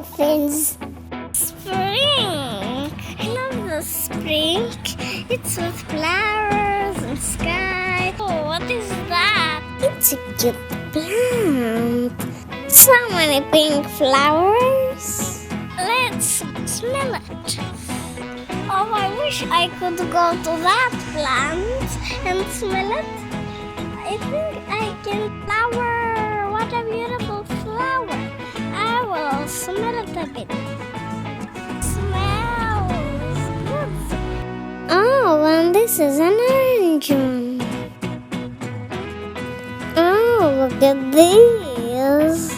dolphins. Spring! I love the spring. It's with flowers and sky. Oh, what is that? It's a cute plant. So many pink flowers. Let's smell it. Oh, I wish I could go to that plant and smell it. I think I can flower. What a beautiful flower. I will smell it a bit. Smells good. Oh, and this is an orange one. Oh, look at these.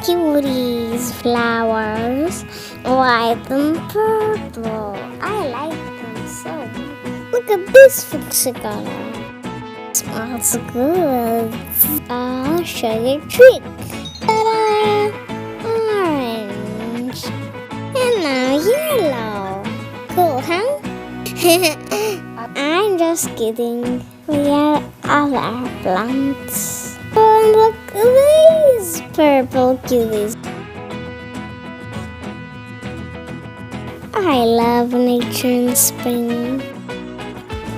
Cuties flowers, white and purple. I like them so much. Look at this fancy color. Smells good. I'll show you a trick. Ta-da! Orange. And now yellow. Cool, huh? I'm just kidding. We are other plants. Oh, and look at these purple cuties. I love nature in spring.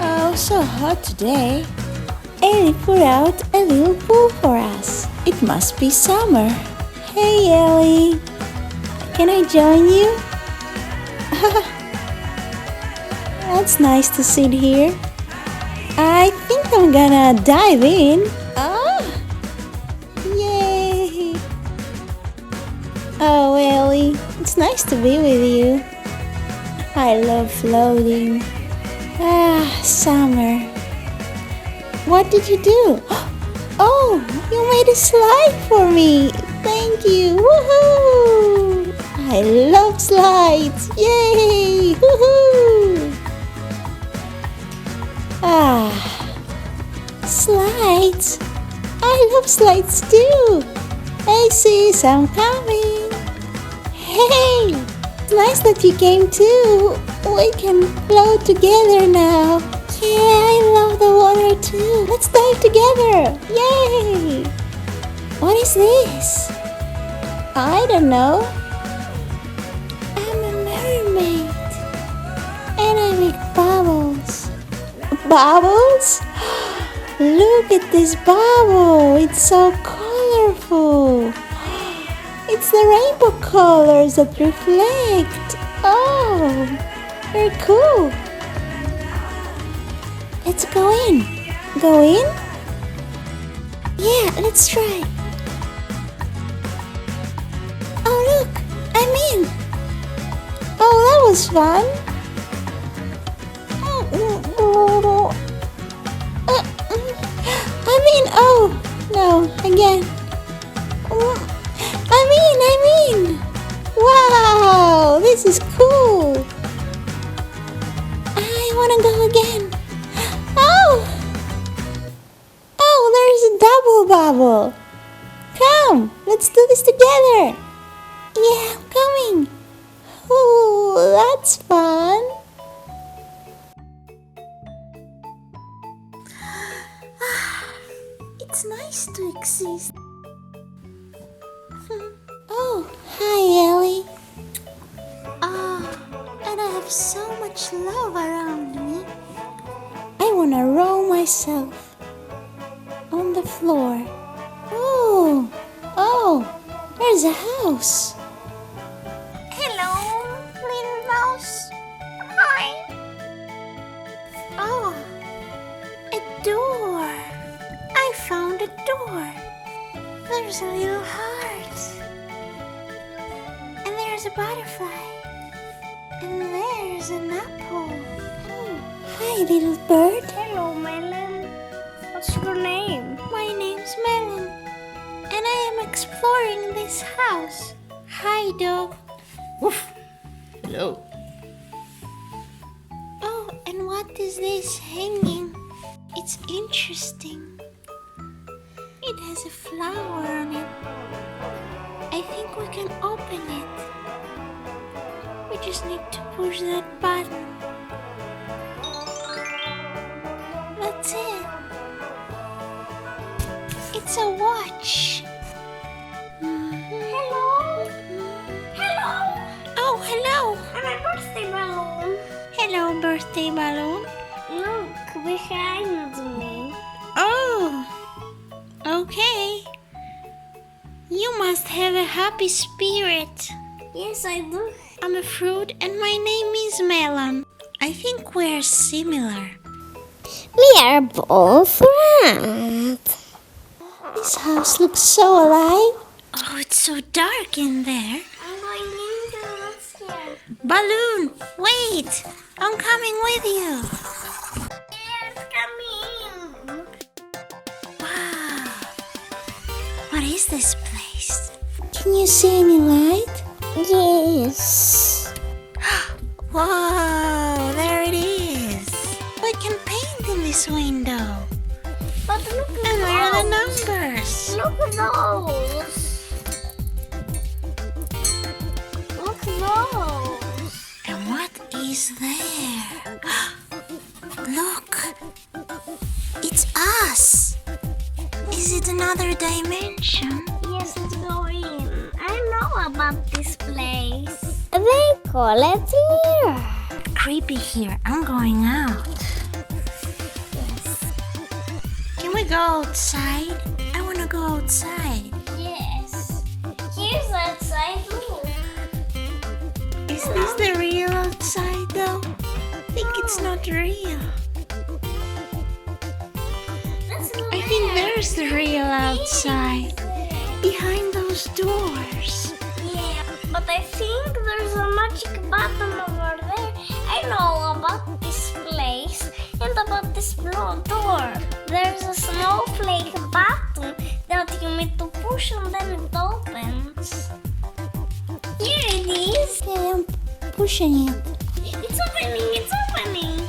Oh, so hot today. Ellie put out a little pool for us. It must be summer. Hey, Ellie. Can I join you? That's nice to sit here. I think I'm gonna dive in. Yay! Oh, Ellie, it's nice to be with you. I love floating. Summer. What did you do? Oh, you made a slide for me. Thank you. Woohoo! I love slides. Yay! Woohoo! Slides. I love slides too. Hey sis, I'm coming. Hey, it's nice that you came too. We can float together now. Yeah, I love the water too. Let's dive together. Yay! What is this? I don't know. I'm a mermaid. And I make bubbles. Bubbles? Look at this bubble. It's so colorful. It's the rainbow colors that reflect. Oh, very cool. Let's go in. Go in? Yeah, let's try. Oh, look, I'm in. Oh, that was fun. I'm in. Oh, no, again. I'm in. Wow, this is cool. I want to go again. Oh, there's a double bubble. Come, let's do this together. Yeah, I'm coming. Oh, that's fun. It's nice to exist. Oh, hi, Ellie. And I have so much love around me. I want to roll myself on the floor. Oh, there's a house. Hello, little mouse. Hi. Oh, a door. I found a door. There's a little heart. And there's a butterfly. And there's an apple. Oh, hi, little bird. Hello, Melon. What's your name? My name's Melon. And I am exploring this house. Hi, dog. Woof. Hello. Oh, and what is this hanging? It's interesting. It has a flower on it. I think we can open it. We just need to push that button. That's it. It's a watch. Hello. Hello. behind me. Oh, okay. You must have a happy spirit. Yes, I do. I'm a fruit and my name is Melon. I think we're similar. We are both friends. This house looks so alive. Oh, it's so dark in there. I'm going into the scare. Balloon, wait! I'm coming with you. Yes, come in. Wow. What is this place? Can you see any light? Yes. Whoa, there it is. We can paint in this window. But look at And where are the those. numbers? Look at those. Look at those. And what is there? Look, it's us. Is it another dimension? Yes, let's go in. I know about this place. They call it mirror. Creepy here. I'm going out. Can we go outside? I want to go outside. Yes. Here's outside. Look. Is this the real outside though? I think it's not real. I think there's the real outside. Behind those doors. Yeah, but I think there's a magic button over there. I know about this place and about this blue door. There's a snowflake button that you need to push and then it opens. Here it is. Okay, I'm pushing it. It's opening, it's opening.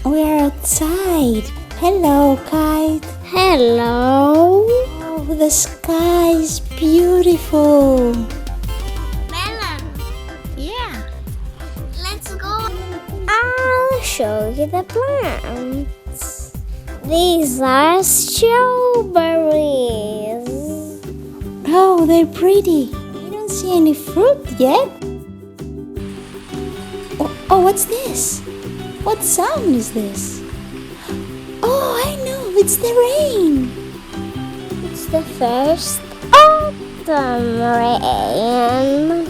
We're outside. Hello, Kite. Hello. Oh, the sky is beautiful. Melon, Yeah. let's go. I'll show you the plants. These are strawberries. Oh, they're pretty. I don't see any fruit yet. Oh, what's this? What sound is this? Oh, I know. It's the rain. It's the first autumn rain.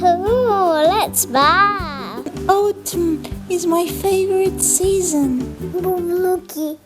Oh, let's bath. Autumn is my favorite season. Looky,